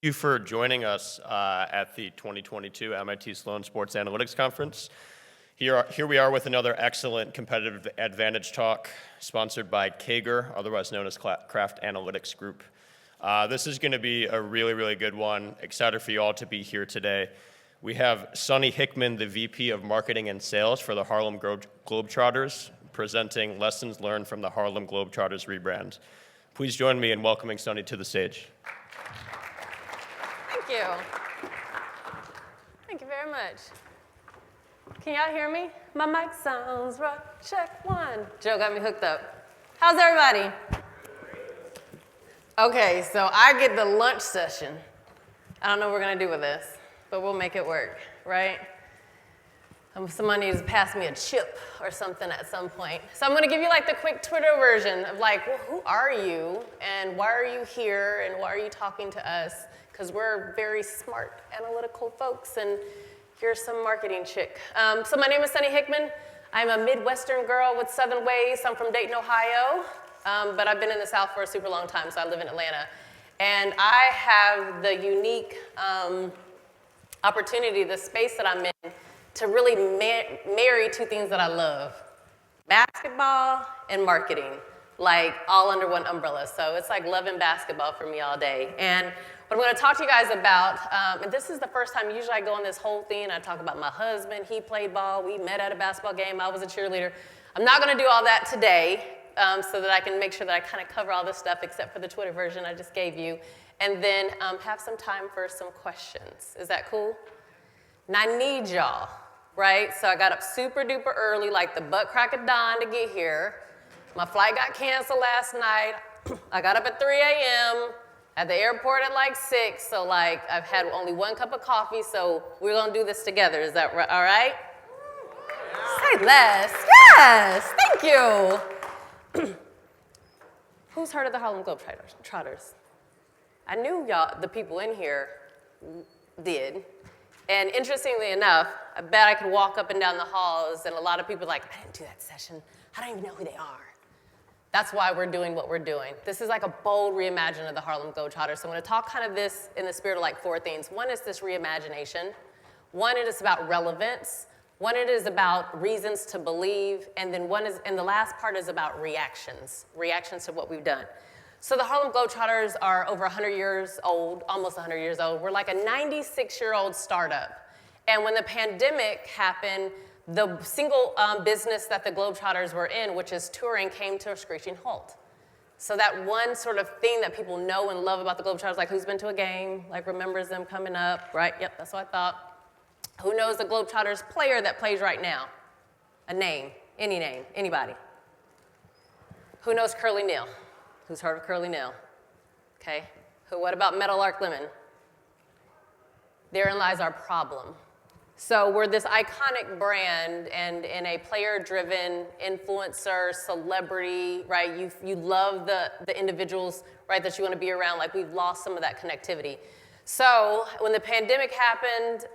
You for joining us at the 2022 MIT Sloan Sports Analytics Conference. Here we are with another excellent competitive advantage talk sponsored by Kager, otherwise known as Craft Analytics Group. This is going to be a really, really good one. Excited for you all to be here today. We have Sonny Hickman, the VP of Marketing and Sales for the Harlem Globetrotters, presenting lessons learned from the Harlem Globetrotters rebrand. Please join me in welcoming Sonny to the stage. Thank you. Thank you very much. Can y'all hear me? My mic sounds right. Check one. Joe got me hooked up. How's everybody? Okay, so I get the lunch session. I don't know what we're gonna do with this, but we'll make it work, right? Somebody needs to pass me a chip or something at some point. So I'm gonna give you like the quick Twitter version of like, well, who are you? And why are you here? And why are you talking to us? Because we're very smart, analytical folks, and here's some marketing chick. So my name is Sonny Hickman. I'm a Midwestern girl with Southern ways. I'm from Dayton, Ohio, but I've been in the South for a super long time, so I live in Atlanta. And I have the unique opportunity, the space that I'm in, to really marry two things that I love, basketball and marketing, like all under one umbrella. So it's like loving basketball for me all day. And what I'm going to talk to you guys about, and this is the first time, usually I go on this whole thing, I talk about my husband, he played ball, we met at a basketball game, I was a cheerleader. I'm not going to do all that today, so that I can make sure that I kind of cover all this stuff except for the Twitter version I just gave you, and then have some time for some questions. Is that cool? And I need y'all, right? So I got up super duper early, like the butt crack of dawn to get here. My flight got canceled last night. I got up at 3 a.m., at the airport at like 6, so like I've had only one cup of coffee, so we're gonna do this together. Is that right? All right? Yeah. Say less. Yes, thank you. Who's heard of the Harlem Globetrotters? I knew y'all, the people in here did. And interestingly enough, I bet I could walk up and down the halls and a lot of people are like, I didn't do that session. I don't even know who they are. That's why we're doing what we're doing. This is like a bold reimagining of the Harlem Globetrotters. So I'm gonna talk kind of this in the spirit of like four things. One is this reimagination. One, it is about relevance. One, it is about reasons to believe. And then and the last part is about reactions to what we've done. So the Harlem Globetrotters are over 100 years old, almost 100 years old. We're like a 96-year-old startup. And when the pandemic happened, the single business that the Globetrotters were in, which is touring, came to a screeching halt. So that one sort of thing that people know and love about the Globetrotters, like who's been to a game, like remembers them coming up, right? Yep, that's what I thought. Who knows the Globetrotters player that plays right now? A name, anybody. Who knows Curly Neal? Who's heard of Curly Neal? Okay, what about Meadowlark Lemon? Therein lies our problem. So we're this iconic brand, and in a player-driven influencer, celebrity, right? You love the individuals, right, that you want to be around. Like we've lost some of that connectivity. So when the pandemic happened,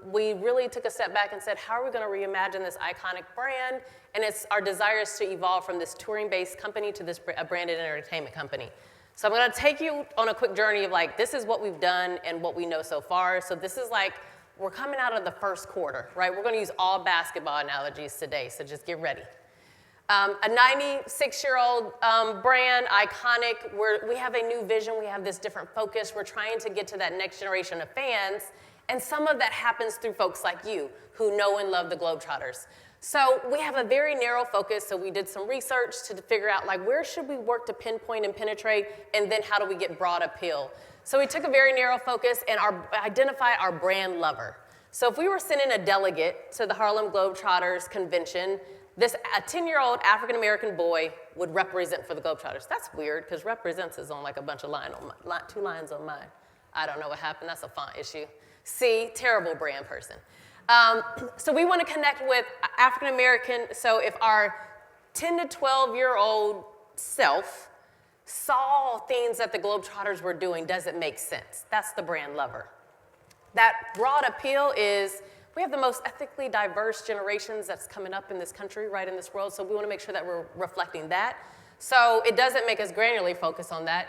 we really took a step back and said, how are we going to reimagine this iconic brand? And it's our desire is to evolve from this touring-based company to this branded entertainment company. So I'm going to take you on a quick journey of like, this is what we've done and what we know so far. So this is like, we're coming out of the first quarter, right? We're going to use all basketball analogies today, so just get ready. A 96-year-old brand, iconic. We have a new vision. We have this different focus. We're trying to get to that next generation of fans, and some of that happens through folks like you who know and love the Globetrotters. So we have a very narrow focus, so we did some research to figure out like where should we work to pinpoint and penetrate, and then how do we get broad appeal. So we took a very narrow focus and identified our brand lover. So if we were sending a delegate to the Harlem Globetrotters convention, a 10-year-old African-American boy would represent for the Globetrotters. That's weird, because represents is on like a bunch of two lines on mine. I don't know what happened, that's a font issue. See, terrible brand person. So we want to connect with African-American, so if our 10 to 12-year-old self saw things that the Globetrotters were doing, does it make sense? That's the brand lover. That broad appeal is, we have the most ethically diverse generations that's coming up in this country, right, in this world, so we want to make sure that we're reflecting that. So it doesn't make us granularly focus on that,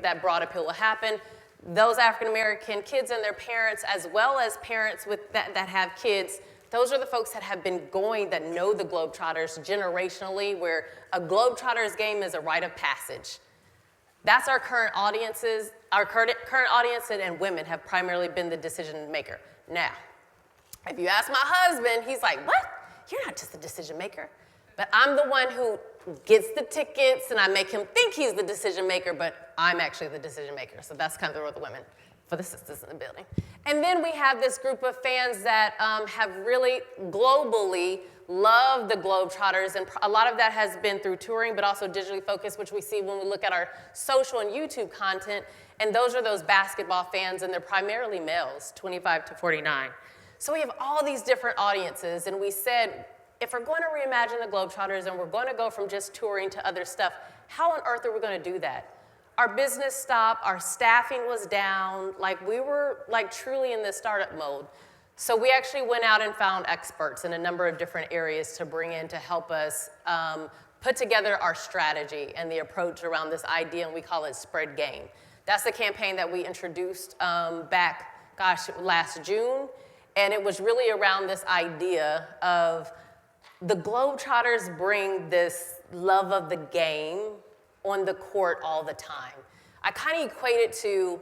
that broad appeal will happen. those African American kids and their parents, as well as parents that have kids, those are the folks that have been going, that know the Globetrotters generationally, where a Globetrotters game is a rite of passage. That's our current audiences. Our current audience and women have primarily been the decision maker. Now, if you ask my husband, he's like, what? You're not just a decision maker. But I'm the one who gets the tickets, and I make him think he's the decision maker, but I'm actually the decision maker. So that's kind of the role of the women for the sisters in the building. And then we have this group of fans that have really globally loved the Globetrotters, and a lot of that has been through touring, but also digitally focused, which we see when we look at our social and YouTube content, and those are those basketball fans, and they're primarily males, 25 to 49. So we have all these different audiences, and we said, if we're going to reimagine the Globetrotters and we're going to go from just touring to other stuff, how on earth are we going to do that? Our business stopped, our staffing was down, like we were like truly in this startup mode. So we actually went out and found experts in a number of different areas to bring in to help us put together our strategy and the approach around this idea, and we call it Spread Game. That's the campaign that we introduced back, last June, and it was really around this idea of the Globetrotters bring this love of the game on the court all the time. I kind of equate it to,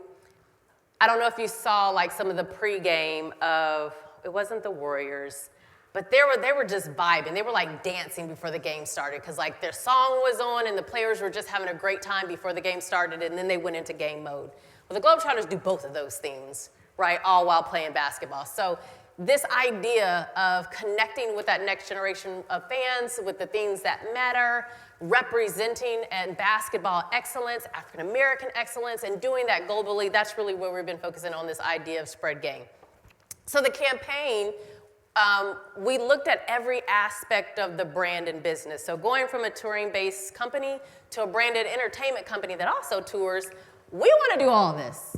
I don't know if you saw like some of the pregame of, it wasn't the Warriors, but they were just vibing. They were like dancing before the game started because like their song was on and the players were just having a great time before the game started, and then they went into game mode. Well, the Globetrotters do both of those things, right, all while playing basketball. So this idea of connecting with that next generation of fans, with the things that matter, representing and basketball excellence, African American excellence, and doing that globally, that's really where we've been focusing on this idea of Spread Game. So the campaign, we looked at every aspect of the brand and business. So going from a touring-based company to a branded entertainment company that also tours, we want to do all of this.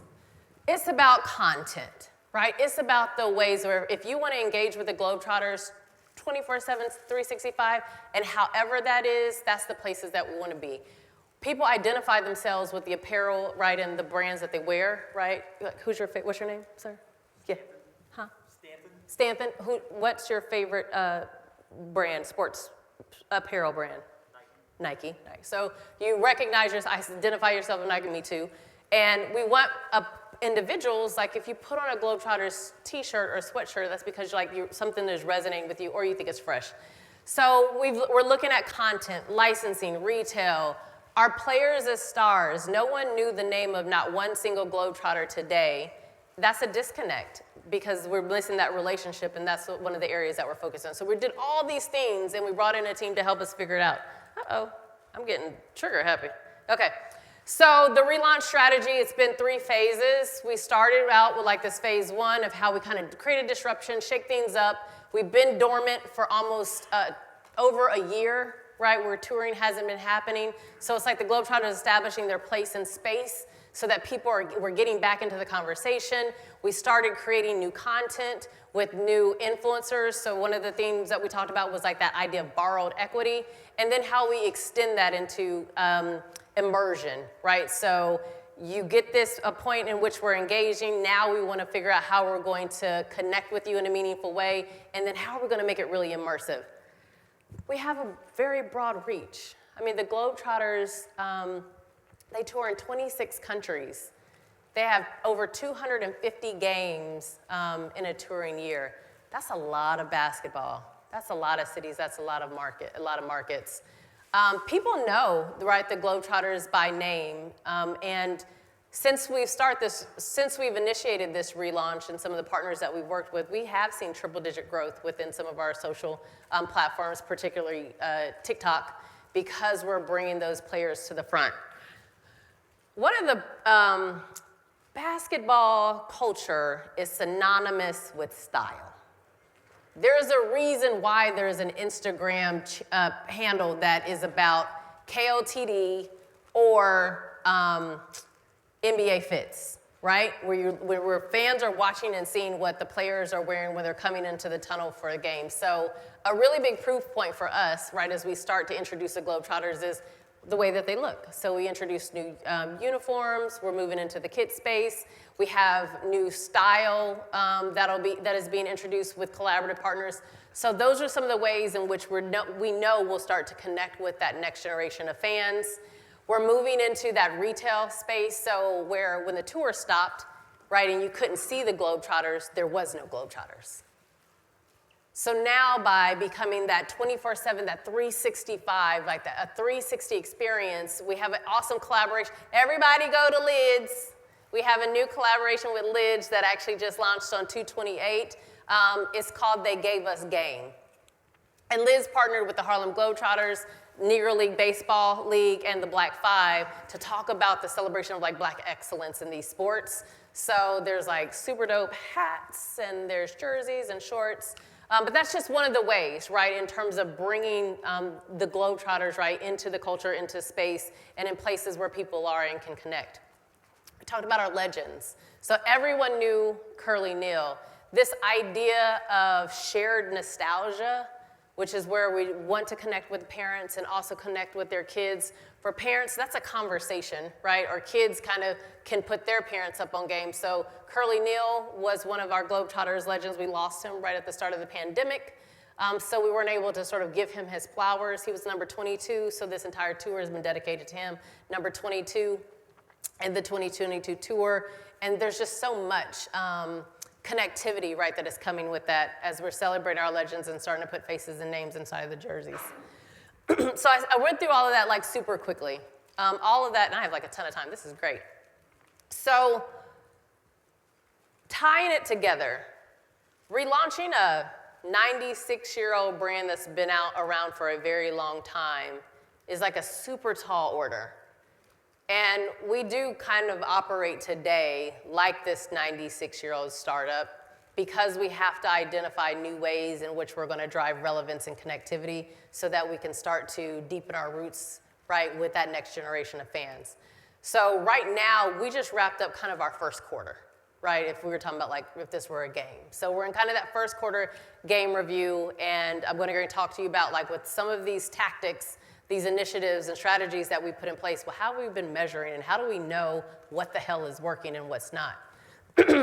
It's about content. Right? It's about the ways where if you want to engage with the Globetrotters 24/7, 365, and however that is, that's the places that we want to be. People identify themselves with the apparel, right, and the brands that they wear, right? What's your name, sir? Yeah. Huh? Stanton. What's your favorite brand, sports apparel brand? Nike. So you recognize identify yourself with Nike, me too. And we want individuals, like if you put on a Globetrotters t-shirt or sweatshirt, that's because something is resonating with you or you think it's fresh. So we're looking at content, licensing, retail, our players as stars. No one knew the name of not one single Globetrotter today. That's a disconnect because we're missing that relationship, and that's one of the areas that we're focused on. So we did all these things, and we brought in a team to help us figure it out. Uh-oh, I'm getting trigger happy. Okay. So the relaunch strategy, it's been 3 phases. We started out with like this phase 1 of how we kind of create a disruption, shake things up. We've been dormant for almost over a year, right, where touring hasn't been happening. So it's like the Globetrotters establishing their place in space so that we're getting back into the conversation. We started creating new content with new influencers. So one of the things that we talked about was like that idea of borrowed equity, and then how we extend that into immersion, right? So you get a point in which we're engaging. Now we want to figure out how we're going to connect with you in a meaningful way, and then how are we going to make it really immersive? We have a very broad reach. I mean, the Globetrotters, they tour in 26 countries. They have over 250 games in a touring year. That's a lot of basketball. That's a lot of cities. That's a lot of markets. People know, right, the Globetrotters by name, and since we've initiated this relaunch and some of the partners that we've worked with, we have seen triple-digit growth within some of our social platforms, particularly TikTok, because we're bringing those players to the front. One of the basketball culture is synonymous with style. There's a reason why there's an Instagram handle that is about KOTD or NBA Fits, right? Where fans are watching and seeing what the players are wearing when they're coming into the tunnel for a game. So a really big proof point for us, right, as we start to introduce the Globetrotters is the way that they look. So we introduced new uniforms. We're moving into the kid space. We have new style that is being introduced with collaborative partners. So those are some of the ways in which we know we'll start to connect with that next generation of fans. We're moving into that retail space, so where when the tour stopped, right, and you couldn't see the Globetrotters, there was no Globetrotters. So now by becoming that 24/7, that 365, like a 360 experience, we have an awesome collaboration. Everybody go to Lids. We have a new collaboration with Lids that actually just launched on 2/28. It's called They Gave Us Game. And Liz partnered with the Harlem Globetrotters, Negro League Baseball League, and the Black Five to talk about the celebration of like Black excellence in these sports. So there's like super dope hats, and there's jerseys and shorts. But that's just one of the ways, right, in terms of bringing the Globetrotters, right, into the culture, into space, and in places where people are and can connect. We talked about our legends. So everyone knew Curly Neal. This idea of shared nostalgia, which is where we want to connect with parents and also connect with their kids. For parents, that's a conversation, right? Or kids kind of can put their parents up on game. So Curly Neal was one of our Globetrotters legends. We lost him right at the start of the pandemic. So we weren't able to sort of give him his flowers. He was number 22, so this entire tour has been dedicated to him. Number 22 in the 2022 tour. And there's just so much connectivity, right, that is coming with that as we're celebrating our legends and starting to put faces and names inside of the jerseys. So I went through all of that like super quickly. All of that, and I have like a ton of time. This is great. So tying it together, relaunching a 96-year-old brand that's been around for a very long time is like a super tall order. And we do kind of operate today like this 96-year-old startup because we have to identify new ways in which we're going to drive relevance and connectivity so that we can start to deepen our roots, right, with that next generation of fans. So right now, we just wrapped up kind of our first quarter, right, if we were talking about like if this were a game. So we're in kind of that first quarter game review, and I'm going to talk to you about like with some of these tactics, these initiatives and strategies that we put in place. Well, how have we been measuring, and how do we know what the hell is working and what's not?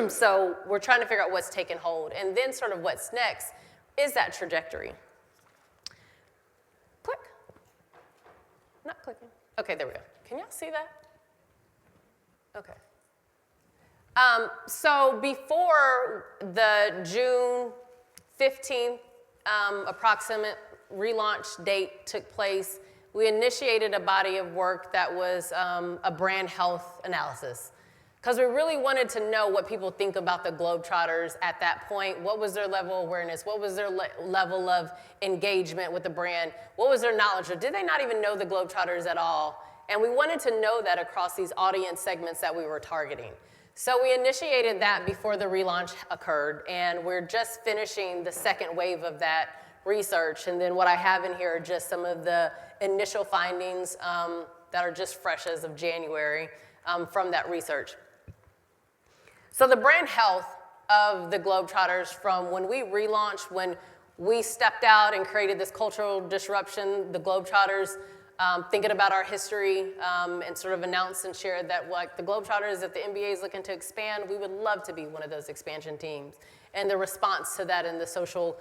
So we're trying to figure out what's taken hold, and then sort of what's next is that trajectory. Click. Not clicking. Okay, there we go. Can y'all see that? Okay. So before the June 15th approximate relaunch date took place, we initiated a body of work that was a brand health analysis. Because we really wanted to know what people think about the Globetrotters at that point. What was their level of awareness? What was their level of engagement with the brand? What was their knowledge? Or did they not even know the Globetrotters at all? And we wanted to know that across these audience segments that we were targeting. So we initiated that before the relaunch occurred, and we're just finishing the second wave of that research. And then what I have in here are just some of the initial findings that are just fresh as of January from that research. So the brand health of the Globetrotters from when we relaunched, when we stepped out and created this cultural disruption, the Globetrotters, thinking about our history and sort of announced and shared that like the Globetrotters, if the NBA is looking to expand, we would love to be one of those expansion teams. And the response to that and the social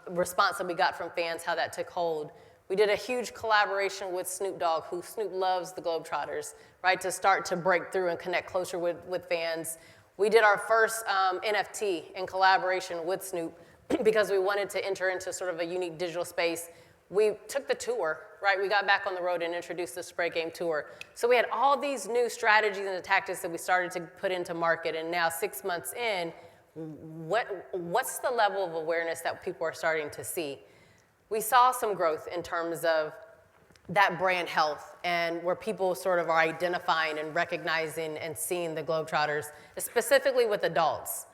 response that we got from fans, how that took hold. We did a huge collaboration with Snoop Dogg, who Snoop loves the Globetrotters, right, to start to break through and connect closer with fans. We did our first NFT in collaboration with Snoop because we wanted to enter into sort of a unique digital space. We took the tour, right? We got back on the road and introduced the Spray Game Tour. So we had all these new strategies and the tactics that we started to put into market, and now 6 months in, what's the level of awareness that people are starting to see? We saw some growth in terms of that brand health and where people sort of are identifying and recognizing and seeing the Globetrotters, specifically with adults.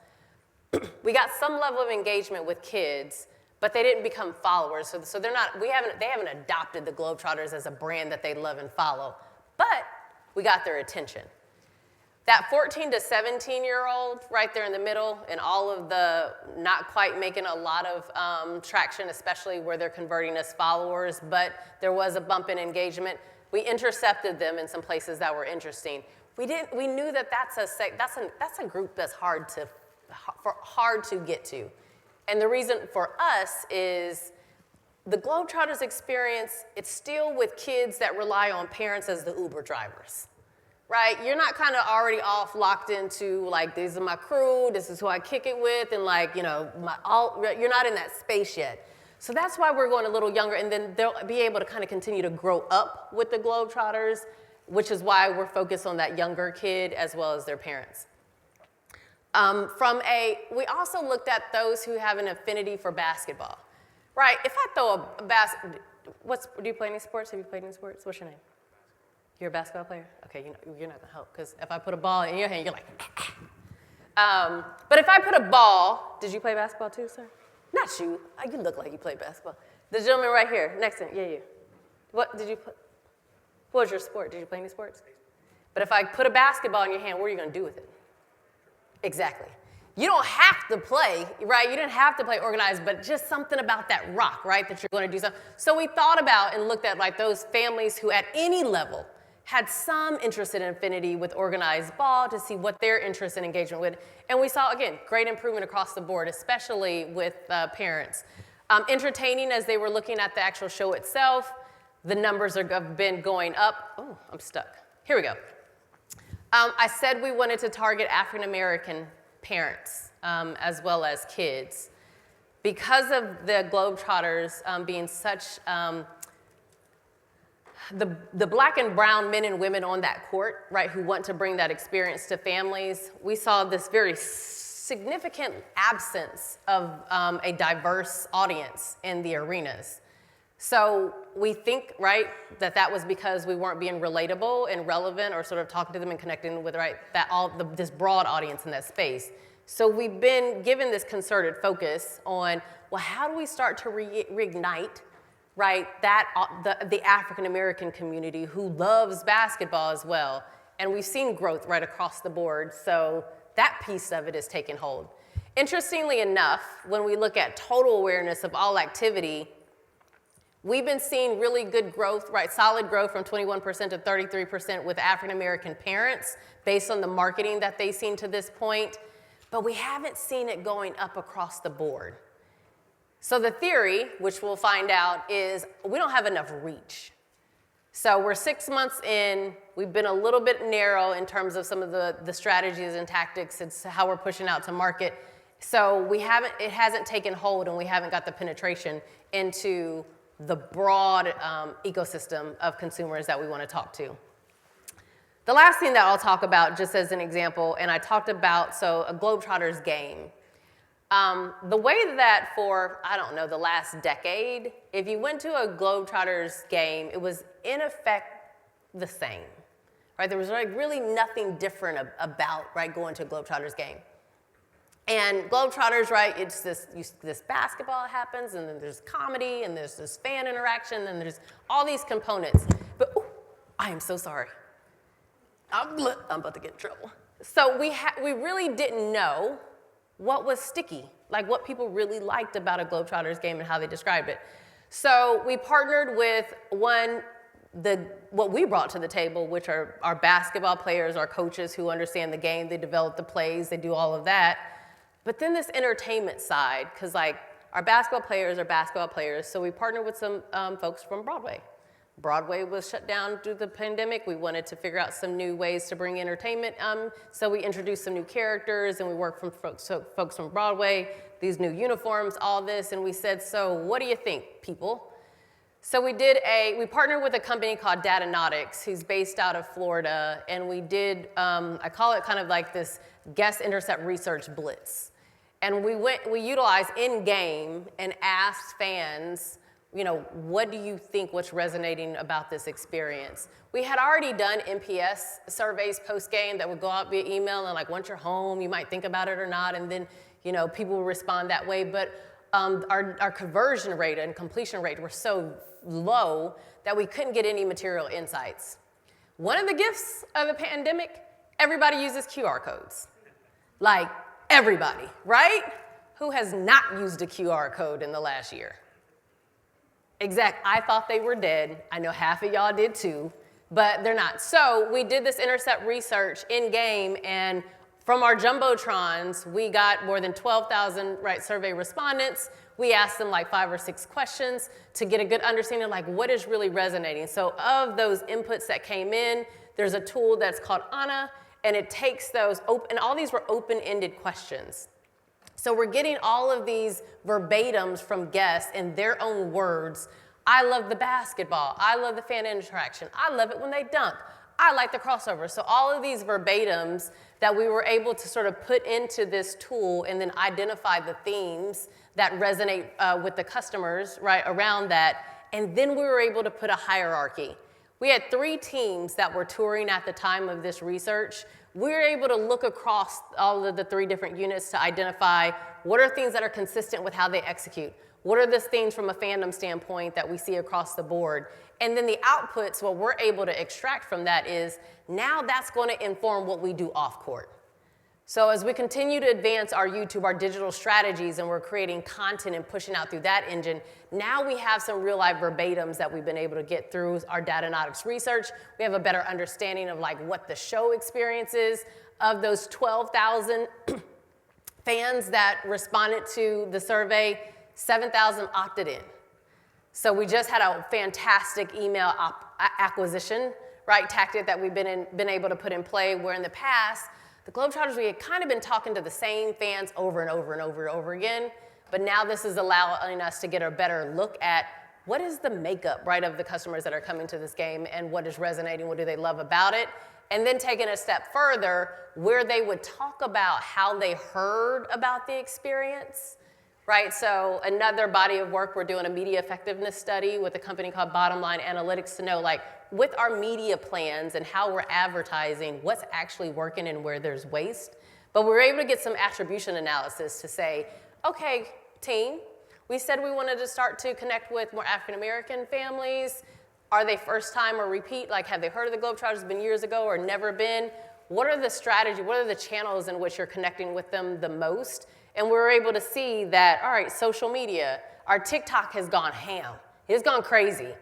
We got some level of engagement with kids, but they didn't become followers. So they haven't adopted the Globetrotters as a brand that they love and follow, but we got their attention. That 14 to 17-year-old right there in the middle and all of the not quite making a lot of traction, especially where they're converting as followers, but there was a bump in engagement. We intercepted them in some places that were interesting. We knew that that's a group that's hard to get to. And the reason for us is the Globetrotters experience, it's still with kids that rely on parents as the Uber drivers, right? You're not kind of already off locked into like, these are my crew, this is who I kick it with, and like, you know, you're not in that space yet. So that's why we're going a little younger, and then they'll be able to kind of continue to grow up with the Globetrotters, which is why we're focused on that younger kid as well as their parents. We also looked at those who have an affinity for basketball, right? If I throw do you play any sports? Have you played any sports? What's your name? You're a basketball player? Okay, you're not gonna help, because if I put a ball in your hand, you're like, but if I put a ball, did you play basketball too, sir? Not you. You look like you played basketball. The gentleman right here, next to him, yeah, you. What did you play? What was your sport? Did you play any sports? But if I put a basketball in your hand, what are you gonna do with it? Exactly. You don't have to play, right? You didn't have to play organized, but just something about that rock, right, that you're going to do something. So we thought about and looked at like those families who at any level had some interest in affinity with organized ball to see what their interest and engagement with. And we saw, again, great improvement across the board, especially with parents. Entertaining as they were looking at the actual show itself, the numbers have been going up. Oh, I'm stuck. Here we go. I said we wanted to target African-American parents as well as kids. Because of the Globetrotters being such, the black and brown men and women on that court, right, who want to bring that experience to families, we saw this very significant absence of a diverse audience in the arenas. So we think, right, that was because we weren't being relatable and relevant or sort of talking to them and connecting with, right, this broad audience in that space. So we've been given this concerted focus on, well, how do we start to reignite, right, the African-American community who loves basketball as well. And we've seen growth right across the board, so that piece of it is taking hold. Interestingly enough, when we look at total awareness of all activity, we've been seeing really good growth, right, solid growth from 21% to 33% with African-American parents based on the marketing that they've seen to this point, but we haven't seen it going up across the board. So the theory, which we'll find out, is we don't have enough reach. So we're 6 months in, we've been a little bit narrow in terms of some of the strategies and tactics and how we're pushing out to market. So it hasn't taken hold and we haven't got the penetration into the broad ecosystem of consumers that we want to talk to. The last thing that I'll talk about, just as an example, and I talked about, a Globetrotters game. The way that for, I don't know, the last decade, if you went to a Globetrotters game, it was in effect the same, right? There was like really nothing different about, right, going to a Globetrotters game. And Globetrotters, right, it's this basketball happens, and then there's comedy, and there's this fan interaction, and there's all these components. But, I am so sorry. I'm about to get in trouble. So we really didn't know what was sticky, like what people really liked about a Globetrotters game and how they described it. So we partnered with what we brought to the table, which are our basketball players, our coaches who understand the game, they develop the plays, they do all of that. But then this entertainment side, because like our basketball players are basketball players, so we partnered with some folks from Broadway. Broadway was shut down due to the pandemic. We wanted to figure out some new ways to bring entertainment. So we introduced some new characters and we worked with folks from Broadway, these new uniforms, all this, and we said, so what do you think, people? So we partnered with a company called Datanautics, who's based out of Florida, and we did, I call it kind of like this guest intercept research blitz. And we utilized in-game and asked fans, what do you think, what's resonating about this experience? We had already done NPS surveys post-game that would go out via email and like, once you're home, you might think about it or not, and then, people will respond that way. But our conversion rate and completion rate were so low that we couldn't get any material insights. One of the gifts of the pandemic, everybody uses QR codes. Like, everybody, right? Who has not used a QR code in the last year? I thought they were dead. I know half of y'all did too, but they're not. So we did this intercept research in game, and from our jumbotrons, we got more than 12,000 survey respondents. We asked them like 5 or 6 questions to get a good understanding of like what is really resonating. So of those inputs that came in, there's a tool that's called Anna, and it takes those, and all these were open-ended questions. So we're getting all of these verbatims from guests in their own words. I love the basketball. I love the fan interaction. I love it when they dunk. I like the crossover. So all of these verbatims that we were able to sort of put into this tool and then identify the themes that resonate with the customers around that. And then we were able to put a hierarchy. We had 3 teams that were touring at the time of this research. We were able to look across all of the 3 different units to identify what are things that are consistent with how they execute. What are the things from a fandom standpoint that we see across the board? And then the outputs, what we're able to extract from that is now that's going to inform what we do off court. So as we continue to advance our YouTube, our digital strategies, and we're creating content and pushing out through that engine, now we have some real life verbatims that we've been able to get through our data analytics research. We have a better understanding of like what the show experience is. Of those 12,000 fans that responded to the survey, 7,000 opted in. So we just had a fantastic email acquisition tactic that we've been able to put in play, where in the past, the Globetrotters, we had kind of been talking to the same fans over and over and over and over again, but now this is allowing us to get a better look at what is the makeup, of the customers that are coming to this game and what is resonating, what do they love about it, and then taking a step further where they would talk about how they heard about the experience, So another body of work, we're doing a media effectiveness study with a company called Bottom Line Analytics to know with our media plans and how we're advertising, what's actually working and where there's waste. But we were able to get some attribution analysis to say, okay, team, we said we wanted to start to connect with more African-American families. Are they first time or repeat? Have they heard of the Globetrotters, been years ago or never been? What are the strategies, what are the channels in which you're connecting with them the most? And we were able to see that, all right, social media, our TikTok has gone ham. It's gone crazy.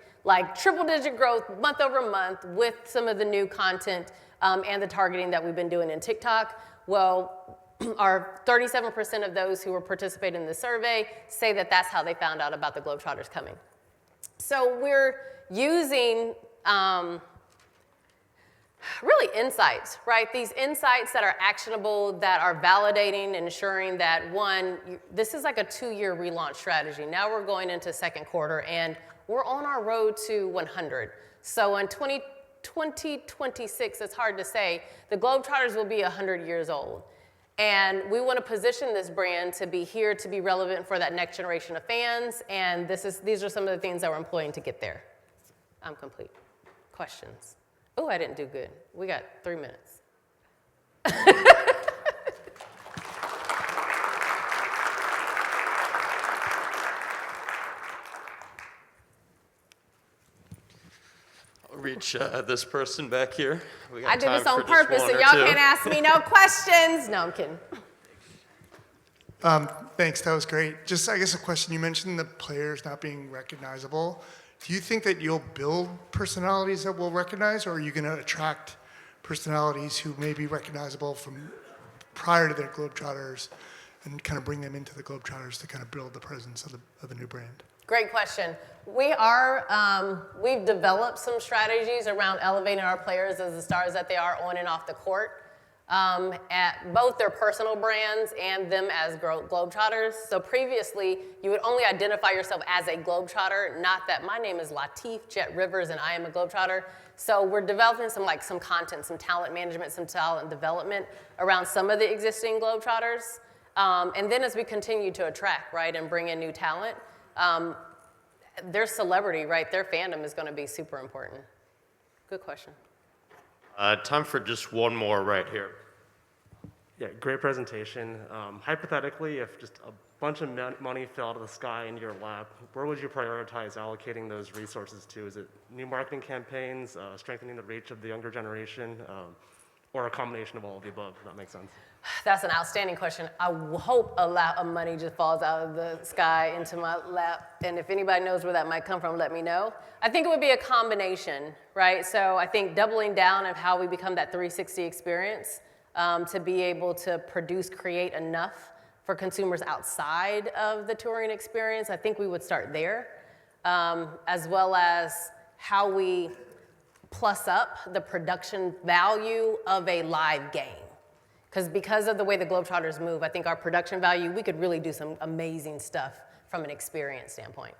Triple-digit growth month over month with some of the new content and the targeting that we've been doing in TikTok. Well, our 37% of those who were participating in the survey say that that's how they found out about the Globetrotters coming. So we're using really insights, These insights that are actionable, that are validating and ensuring that, one, this is like a 2-year relaunch strategy. Now we're going into second quarter, and we're on our road to 100. So in 2026, it's hard to say, the Globetrotters will be 100 years old. And we want to position this brand to be here to be relevant for that next generation of fans, and these are some of the things that we're employing to get there. I'm complete. Questions? Oh, I didn't do good. We got 3 minutes. I'll reach this person back here. I did this on purpose, so y'all can't ask me no questions. No, I'm kidding. Thanks, that was great. Just, I guess, a question. You mentioned the players not being recognizable. Do you think that you'll build personalities that we'll recognize, or are you going to attract personalities who may be recognizable from prior to their Globetrotters and kind of bring them into the Globetrotters to kind of build the presence of the new brand? Great question. We've developed some strategies around elevating our players as the stars that they are on and off the court, at both their personal brands and them as Globetrotters. So previously, you would only identify yourself as a Globetrotter, not that my name is Latif Jet Rivers and I am a Globetrotter. So we're developing some content, some talent management, some talent development around some of the existing Globetrotters. And then as we continue to attract, and bring in new talent, their celebrity, their fandom is going to be super important. Good question. Time for just one more right here. Yeah, great presentation. Hypothetically, if just a bunch of money fell out of the sky into your lap, where would you prioritize allocating those resources to? Is it new marketing campaigns, strengthening the reach of the younger generation, or a combination of all of the above, if that makes sense? That's an outstanding question. I hope a lot of money just falls out of the sky into my lap. And if anybody knows where that might come from, let me know. I think it would be a combination, right? So I think doubling down on how we become that 360 experience to be able to create enough for consumers outside of the touring experience. I think we would start there, as well as how we plus up the production value of a live game. Because of the way the Globetrotters move, I think our production value, we could really do some amazing stuff from an experience standpoint.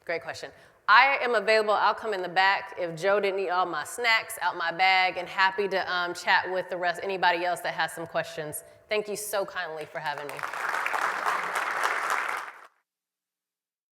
Great question. I am available. I'll come in the back if Joe didn't eat all my snacks out my bag, and happy to chat with the rest, anybody else that has some questions. Thank you so kindly for having me.